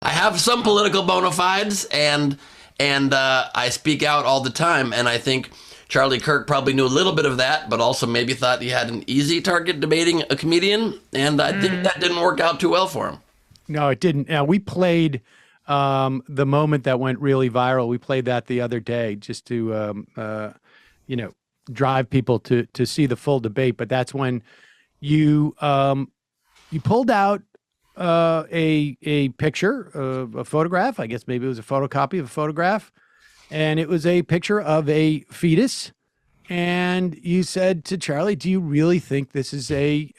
I have some political bona fides, and I speak out all the time. And I think Charlie Kirk probably knew a little bit of that, but also maybe thought he had an easy target debating a comedian. And I think that didn't work out too well for him. No, it didn't. We played the moment that went really viral. We played that the other day just to, drive people to see the full debate. But that's when you pulled out a picture of a photograph. I guess maybe it was a photocopy of a photograph, and it was a picture of a fetus. And you said to Charlie, "Do you really think this is a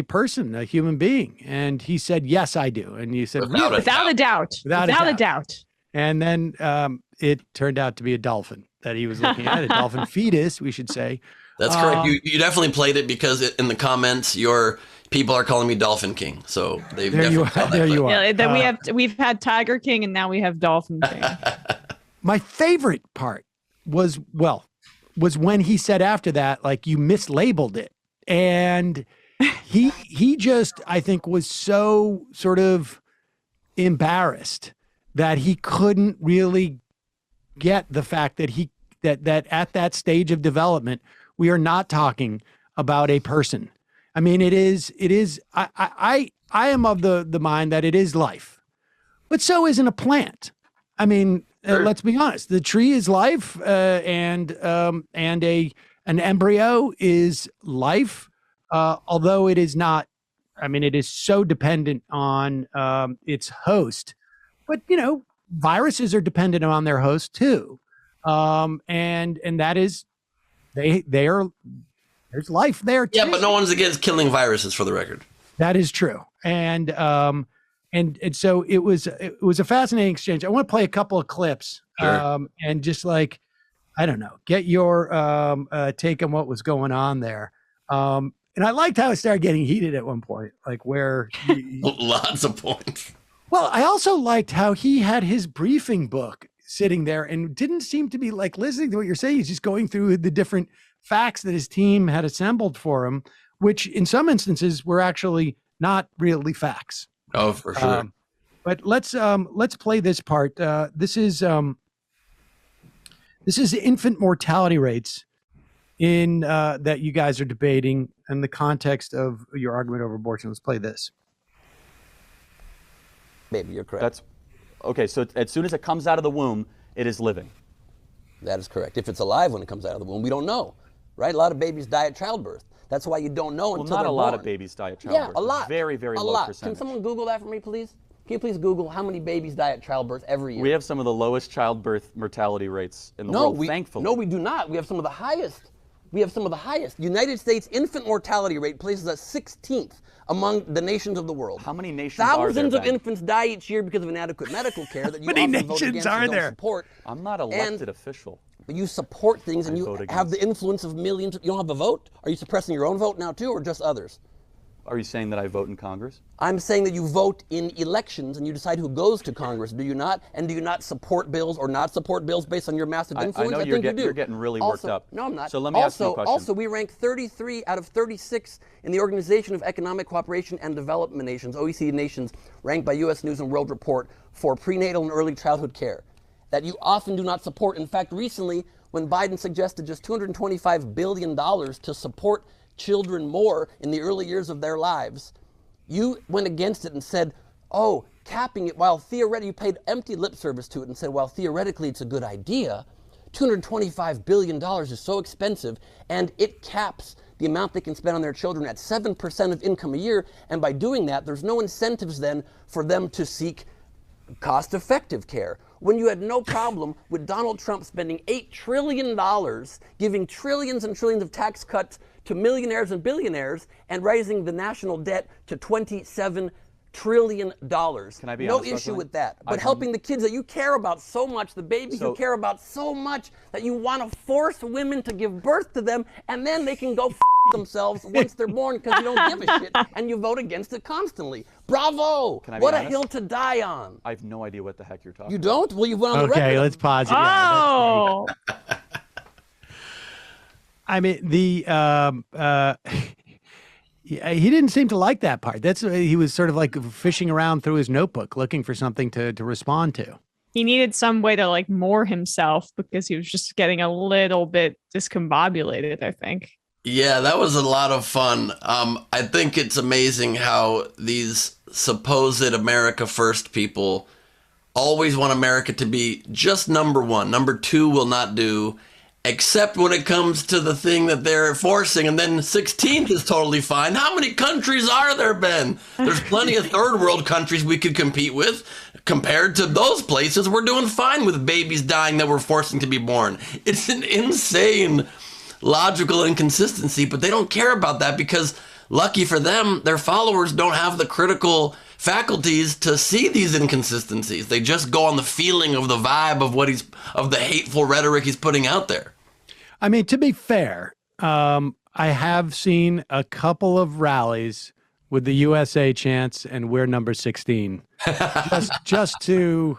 person, a human being?" And he said, "Yes, I do." And you said, without a doubt. And then it turned out to be a dolphin that he was looking at, a dolphin fetus, we should say. That's correct. You definitely played it because in the comments, your people are calling me Dolphin King. So they've there you are. There you are. Yeah, then we've had Tiger King, and now we have Dolphin King. My favorite part was when he said after that, like, you mislabeled it. And he just, I think, was so sort of embarrassed that he couldn't really get the fact that that at that stage of development, we are not talking about a person. I mean, it is, I am of the mind that it is life, but so isn't a plant. I mean, let's be honest, the tree is life, and an embryo is life. Although it is not, I mean, it is so dependent on its host, but viruses are dependent on their host too. And that is, they are, there's life there too. Yeah, but no one's against killing viruses, for the record. That is true. And so it was a fascinating exchange. I want to play a couple of clips, Sure. And just like, I don't know, get your take on what was going on there. And I liked how it started getting heated at one point, like where lots of points. Well, I also liked how he had his briefing book sitting there and didn't seem to be like listening to what you're saying. He's just going through the different facts that his team had assembled for him, which in some instances were actually not really facts. Oh, for sure. But let's play this part. This is infant mortality rates in that you guys are debating in the context of your argument over abortion. Let's play this. Baby, you're correct. That's okay. So as soon as it comes out of the womb, it is living. That is correct. If it's alive when it comes out of the womb, we don't know, right? A lot of babies die at childbirth. That's why you don't know until they're born. Well, not a lot of babies die at childbirth. Yeah, a lot. Very, very a low lot. percentage. Can someone Google that for me, please? Can you please Google how many babies die at childbirth every year? We have some of the lowest childbirth mortality rates in the world, thankfully. No, we do not. We have some of the highest. We have some of the highest. United States infant mortality rate places us 16th among the nations of the world. How many nations are there? Thousands of infants die each year because of inadequate medical care that you many often vote nations against are and there? don't support. I'm not elected official. But you support things and I you vote have against. the influence of millions. You don't have a vote? Are you suppressing your own vote now too, or just others? Are you saying that I vote in Congress? I'm saying that you vote in elections and you decide who goes to Congress, do you not? And do you not support bills or not support bills based on your massive influence? I know think you do. you're getting really worked up. No, I'm not. So let me ask you a question. Also, we rank 33 out of 36 in the Organization of Economic Cooperation and Development Nations, OECD nations, ranked by U.S. News and World Report for prenatal and early childhood care, that you often do not support. In fact, recently, when Biden suggested just $225 billion to support children more in the early years of their lives, you went against it and said, oh, capping it, while theoretically, you paid empty lip service to it and said, well, theoretically it's a good idea. $225 billion is so expensive, and it caps the amount they can spend on their children at 7% of income a year, and by doing that, there's no incentives then for them to seek cost-effective care. When you had no problem with Donald Trump spending $8 trillion, giving trillions and trillions of tax cuts to millionaires and billionaires, and raising the national debt to $27 trillion. Can I be no honest, issue Russell? with that. But helping the kids that you care about so much, the babies you care about so much, that you want to force women to give birth to them, and then they can go themselves once they're born because you don't give a shit, and you vote against it constantly. Bravo! Can I be What a honest? hill to die on. I have no idea what the heck you're talking You about. don't? Well, you went on the record. Okay, let's pause it. Oh, I mean, Yeah, he didn't seem to like that part. He was sort of like fishing around through his notebook looking for something to respond to. He needed some way to like moor himself because he was just getting a little bit discombobulated, I think. Yeah, that was a lot of fun. I think it's amazing how these supposed America First people always want America to be just number one. Number two will not do, except when it comes to the thing that they're forcing. And then 16th is totally fine. How many countries are there, Ben? There's plenty of third world countries we could compete with. Compared to those places, we're doing fine with babies dying that we're forcing to be born. It's an insane logical inconsistency, but they don't care about that because, lucky for them, their followers don't have the critical faculties to see these inconsistencies. They just go on the feeling of the vibe of the hateful rhetoric he's putting out there. I mean, to be fair, I have seen a couple of rallies with the USA chants and we're number 16. just to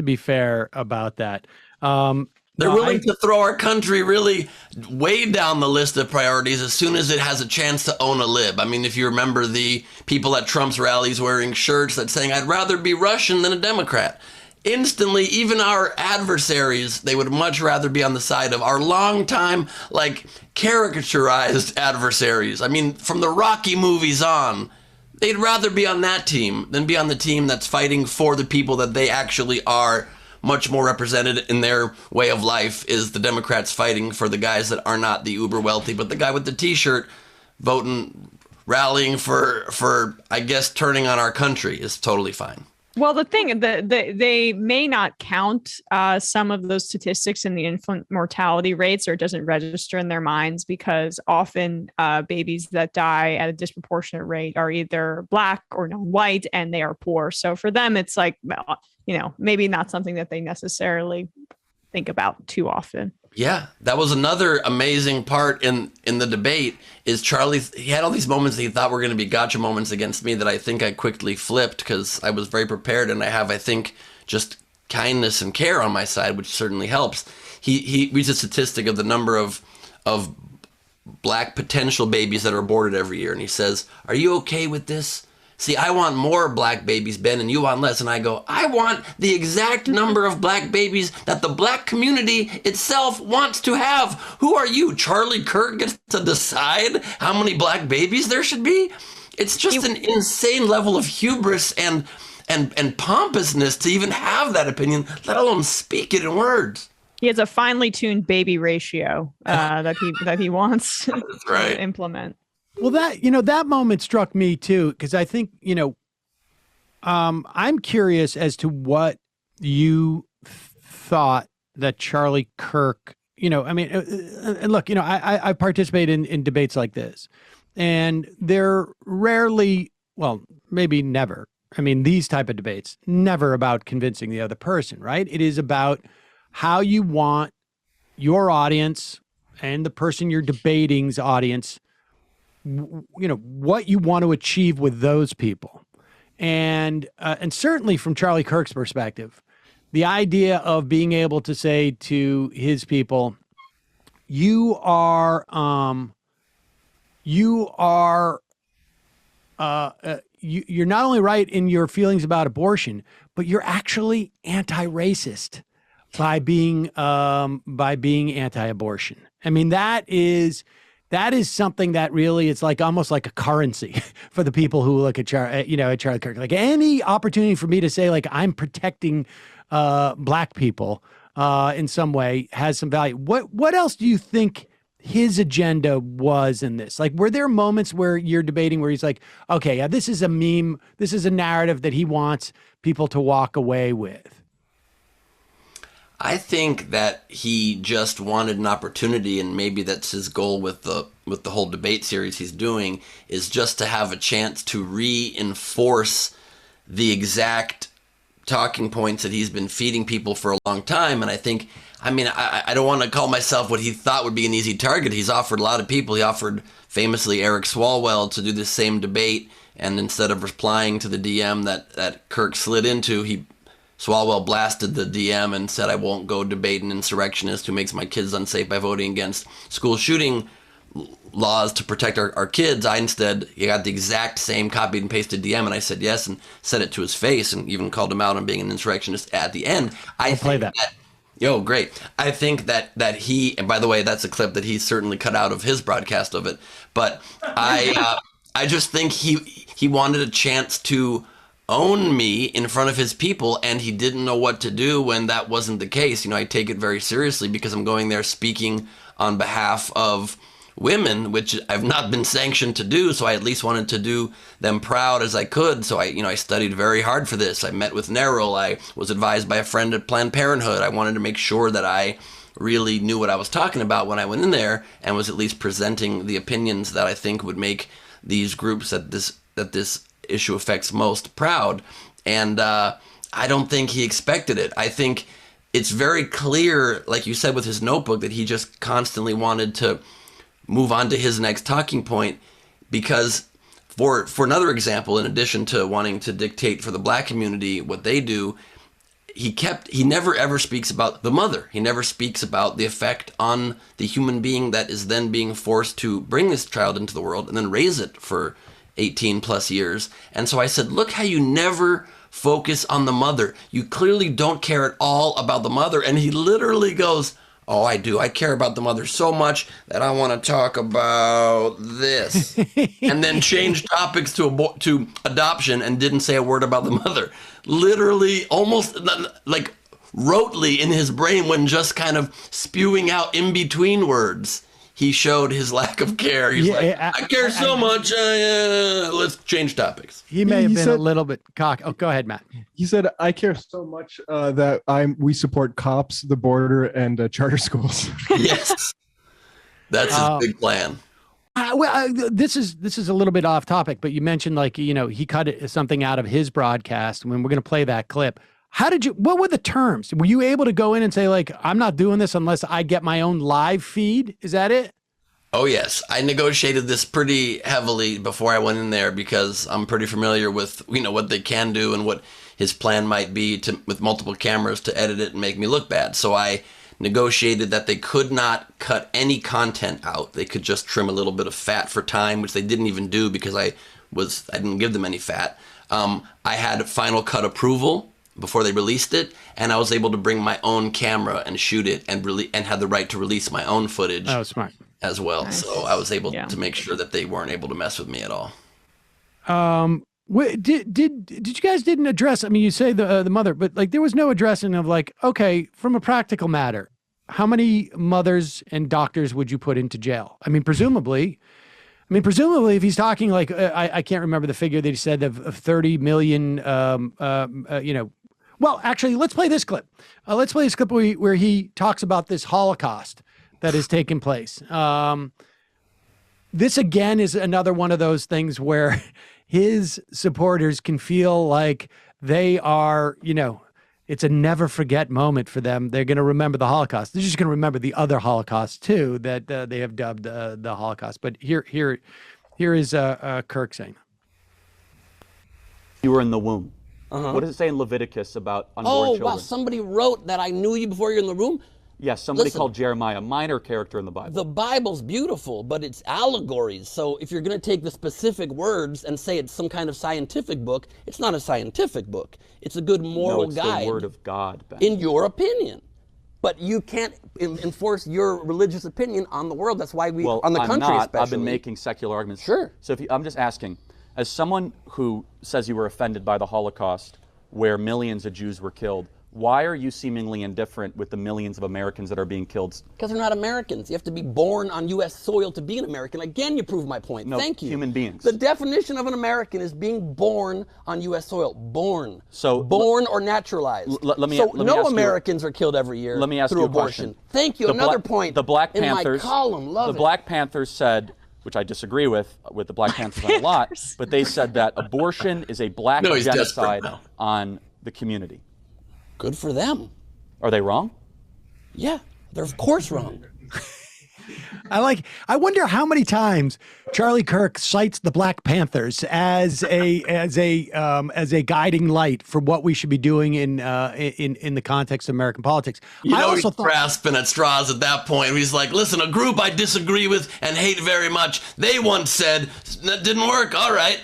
be fair about that. They're willing to throw our country really way down the list of priorities as soon as it has a chance to own a lib. I mean, if you remember the people at Trump's rallies wearing shirts that saying, "I'd rather be Russian than a Democrat." Instantly, even our adversaries, they would much rather be on the side of our longtime, like, caricaturized adversaries. I mean, from the Rocky movies on, they'd rather be on that team than be on the team that's fighting for the people that they actually are much more represented in their way of life. Is the Democrats fighting for the guys that are not the uber wealthy, but the guy with the t-shirt voting, rallying for I guess, turning on our country is totally fine. Well, the thing, they may not count some of those statistics in the infant mortality rates, or it doesn't register in their minds because often babies that die at a disproportionate rate are either Black or non-white, and they are poor. So for them, it's like, maybe not something that they necessarily think about too often. Yeah, that was another amazing part in the debate is Charlie, he had all these moments that he thought were going to be gotcha moments against me that I think I quickly flipped because I was very prepared and I have, I think, just kindness and care on my side, which certainly helps. He reads a statistic of the number of Black potential babies that are aborted every year. And he says, "Are you okay with this? See, I want more Black babies, Ben, and you want less." And I go, "I want the exact number of Black babies that the Black community itself wants to have. Who are you? Charlie Kirk gets to decide how many Black babies there should be?" It's just an insane level of hubris and pompousness to even have that opinion, let alone speak it in words. He has a finely tuned baby ratio that he wants right. to implement. Well, that moment struck me too, because I think, I'm curious as to what you thought that Charlie Kirk, and look, I participate in debates like this, and they're rarely, well, maybe never. I mean, these type of debates, never about convincing the other person, right? It is about how you want your audience and the person you're debating's audience, what you want to achieve with those people. And certainly from Charlie Kirk's perspective, the idea of being able to say to his people, you're not only right in your feelings about abortion, but you're actually anti-racist by being anti-abortion. I mean, that is something that really, it's like almost like a currency for the people who look at Charlie Kirk. Like any opportunity for me to say, like, I'm protecting Black people in some way has some value. What else do you think his agenda was in this? Like, were there moments where you're debating where he's like, okay, yeah, this is a meme, this is a narrative that he wants people to walk away with? I think that he just wanted an opportunity, and maybe that's his goal with the whole debate series he's doing, is just to have a chance to reinforce the exact talking points that he's been feeding people for a long time. And I think, I don't want to call myself what he thought would be an easy target. He's offered a lot of people. He offered famously Eric Swalwell to do this same debate, and instead of replying to the DM that Kirk slid into, Swalwell blasted the DM and said, "I won't go debate an insurrectionist who makes my kids unsafe by voting against school shooting laws to protect our kids. I instead, he got the exact same copied and pasted DM, and I said yes and said it to his face and even called him out on being an insurrectionist at the end. I'll play that. Yo, great. I think that he, and by the way, that's a clip that he certainly cut out of his broadcast of it, but I just think he wanted a chance to own me in front of his people, and he didn't know what to do when that wasn't the case. I take it very seriously because I'm going there speaking on behalf of women, which I've not been sanctioned to do, so I at least wanted to do them proud as I could. So I studied very hard for this. I met with Neril. I was advised by a friend at Planned Parenthood. I wanted to make sure that I really knew what I was talking about when I went in there and was at least presenting the opinions that I think would make these groups that this issue affects most proud. And I don't think he expected it. I think it's very clear, like you said with his notebook, that he just constantly wanted to move on to his next talking point, because for another example, in addition to wanting to dictate for the black community what they do, he never ever speaks about the mother. He never speaks about the effect on the human being that is then being forced to bring this child into the world and then raise it for 18 plus years. And so I said, look how you never focus on the mother. You clearly don't care at all about the mother. And he literally goes, oh, I do. I care about the mother so much that I want to talk about this. And then changed topics to adoption and didn't say a word about the mother. Literally, almost like rotely in his brain, when just kind of spewing out in between words, he showed his lack of care. He's I care so much. Let's change topics. He may have been a little bit cocky. Oh, go ahead, Matt. He said, I care so much that we support cops, the border, and charter schools. Yes. That's his big plan. This is a little bit off topic, but you mentioned he cut something out of his broadcast when we're going to play that clip. What were the terms? Were you able to go in and say, I'm not doing this unless I get my own live feed? Is that it? Oh, yes. I negotiated this pretty heavily before I went in there because I'm pretty familiar with, what they can do and what his plan might be with multiple cameras to edit it and make me look bad. So I negotiated that they could not cut any content out. They could just trim a little bit of fat for time, which they didn't even do because I didn't give them any fat. I had final cut approval before they released it, and I was able to bring my own camera and shoot it and had the right to release my own footage. Oh, smart. As well. Nice. So I was able to make sure that they weren't able to mess with me at all. Did you guys didn't address, you say the mother, but there was no addressing of okay, from a practical matter, how many mothers and doctors would you put into jail? Presumably if he's talking I can't remember the figure that he said of 30 million, well, actually, let's play this clip. Let's play this clip where he talks about this Holocaust that has taken place. This, again, is another one of those things where his supporters can feel like they are, it's a never forget moment for them. They're going to remember the Holocaust. They're just going to remember the other Holocaust, too, that they have dubbed the Holocaust. But here is Kirk saying. You were in the womb. What does it say in Leviticus about unborn children? Oh, wow. Somebody wrote that I knew you before you're in the room? Yes, somebody called Jeremiah, a minor character in the Bible. The Bible's beautiful, but it's allegories. So if you're going to take the specific words and say it's some kind of scientific book, it's not a scientific book. It's a good moral guide. No, it's the Word of God, Ben. In your opinion. But you can't enforce your religious opinion on the world. That's why on the country especially. I've been making secular arguments. Sure. So I'm just asking, as someone who says you were offended by the Holocaust, where millions of Jews were killed, why are you seemingly indifferent with the millions of Americans that are being killed? Because they're not Americans. You have to be born on U.S. soil to be an American. Again, you prove my point. No, Thank you. Human beings. The definition of an American is being born on U.S. soil. Born. So born or naturalized. Let me no ask Americans are killed every year let me ask through you a abortion. question. Thank you. Another point. The Black in Panthers. My column. Love the Black Panthers said, which I disagree with the Black Panthers on a lot, but they said that abortion is a black genocide on the community. Good for them. Are they wrong? Yeah, they're of course wrong. I wonder how many times Charlie Kirk cites the Black Panthers as a guiding light for what we should be doing in the context of American politics. You I know, also he's thought, grasping at straws at that point. He's like, listen, a group I disagree with and hate very much, they once said that didn't work. All right.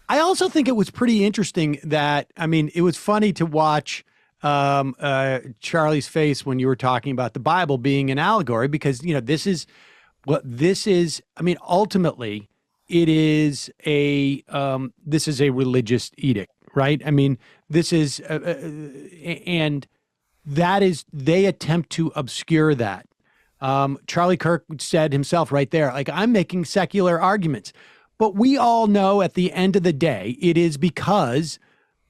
I also think it was pretty interesting that, I mean, it was funny to watch Charlie's face when you were talking about the Bible being an allegory, because, you know, this is, I mean, ultimately it is this is a religious edict, right? I mean, this is, and that is, they attempt to obscure that. Charlie Kirk said himself right there, like, I'm making secular arguments, but we all know at the end of the day, it is because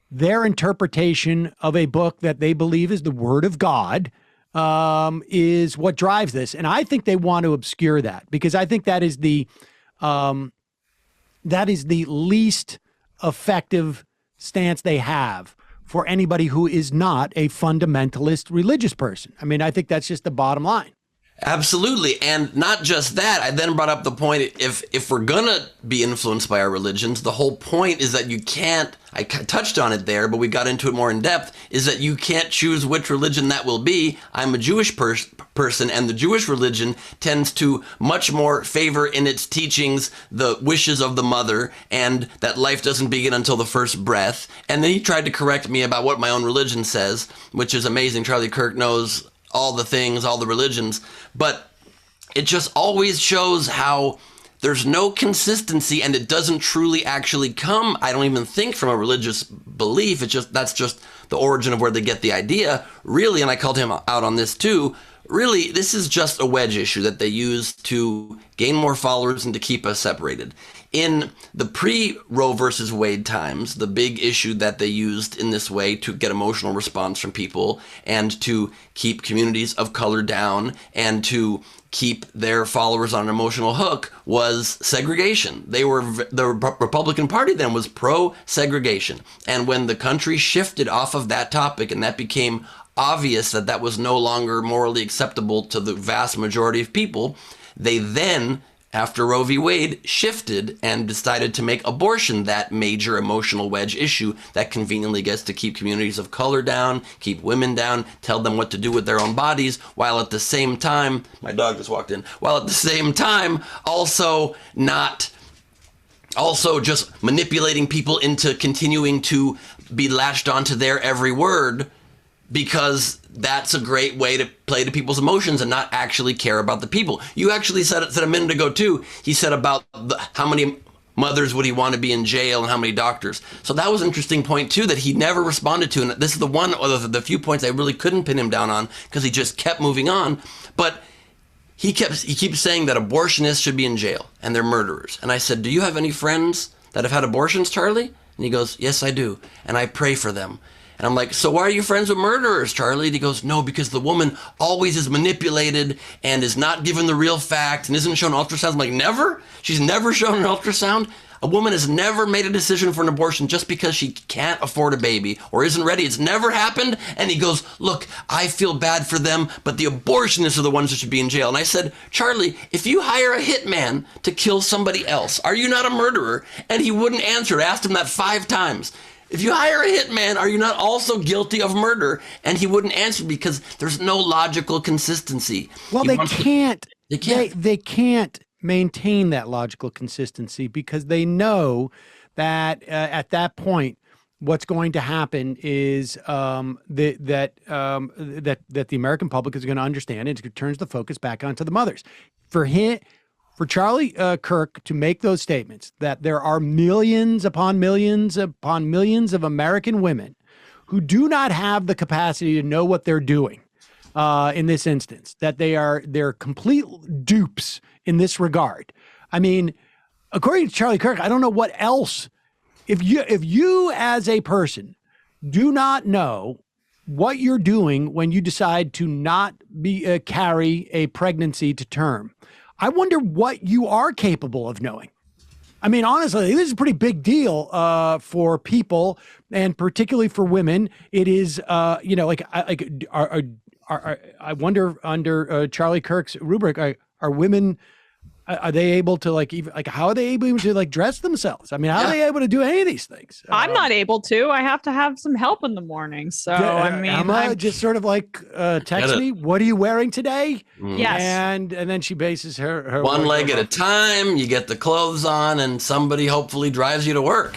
their interpretation of a book that they believe is the word of God is what drives this. And I think they want to obscure that, because I think that is the least effective stance they have for anybody who is not a fundamentalist religious person. I mean, I think that's just the bottom line. Absolutely. And not just that, I then brought up the point, if we're going to be influenced by our religions, the whole point is that you can't, I touched on it there, but we got into it more in depth, is that you can't choose which religion that will be. I'm a Jewish person, and the Jewish religion tends to much more favor in its teachings the wishes of the mother, and that life doesn't begin until the first breath. And then he tried to correct me about what my own religion says, which is amazing. Charlie Kirk knows all the things, all the religions, but it just always shows how there's no consistency, and it doesn't truly actually come, I don't even think, from a religious belief. It's just, that's just the origin of where they get the idea, really. And I called him out on this too. Really, this is just a wedge issue that they use to gain more followers and to keep us separated. In the pre-Roe versus Wade times, the big issue that they used in this way to get emotional response from people and to keep communities of color down and to keep their followers on an emotional hook was segregation. The Republican Party then was pro-segregation. And when the country shifted off of that topic and that became obvious that that was no longer morally acceptable to the vast majority of people, they then, after Roe v. Wade, shifted and decided to make abortion that major emotional wedge issue that conveniently gets to keep communities of color down, keep women down, tell them what to do with their own bodies, while at the same time, my dog just walked in, while at the same time also just manipulating people into continuing to be latched onto their every word, because that's a great way to play to people's emotions and not actually care about the people. You actually said a minute ago too, he said about how many mothers would he want to be in jail and how many doctors. So that was an interesting point too that he never responded to. And this is the one of the few points I really couldn't pin him down on, because he just kept moving on. But he keeps saying that abortionists should be in jail and they're murderers. And I said, do you have any friends that have had abortions, Charlie? And he goes, yes, I do. And I pray for them. And I'm like, so why are you friends with murderers, Charlie? And he goes, no, because the woman always is manipulated and is not given the real facts and isn't shown ultrasounds. I'm like, never? She's never shown an ultrasound? A woman has never made a decision for an abortion just because she can't afford a baby or isn't ready. It's never happened. And he goes, look, I feel bad for them, but the abortionists are the ones that should be in jail. And I said, Charlie, if you hire a hitman to kill somebody else, are you not a murderer? And he wouldn't answer. I asked him that 5 times. If you hire a hitman, are you not also guilty of murder? And he wouldn't answer because there's no logical consistency. Well, they can't maintain that logical consistency because they know that at that point, what's going to happen is that the American public is going to understand, and it turns the focus back onto the mothers. For Charlie Kirk to make those statements that there are millions upon millions upon millions of American women who do not have the capacity to know what they're doing in this instance, that they're complete dupes in this regard. I mean, according to Charlie Kirk, I don't know what else. If you as a person do not know what you're doing when you decide to not carry a pregnancy to term, I wonder what you are capable of knowing. I mean, honestly, this is a pretty big deal for people, and particularly for women. It is, I wonder under Charlie Kirk's rubric, Are women? Are they able to how are they able to dress themselves? I mean, how are they able to do any of these things? I'm not able to. I have to have some help in the morning. So I mean, Emma just sort of text me, "What are you wearing today?" Yes, and then she bases her one leg at a time. You get the clothes on, and somebody hopefully drives you to work.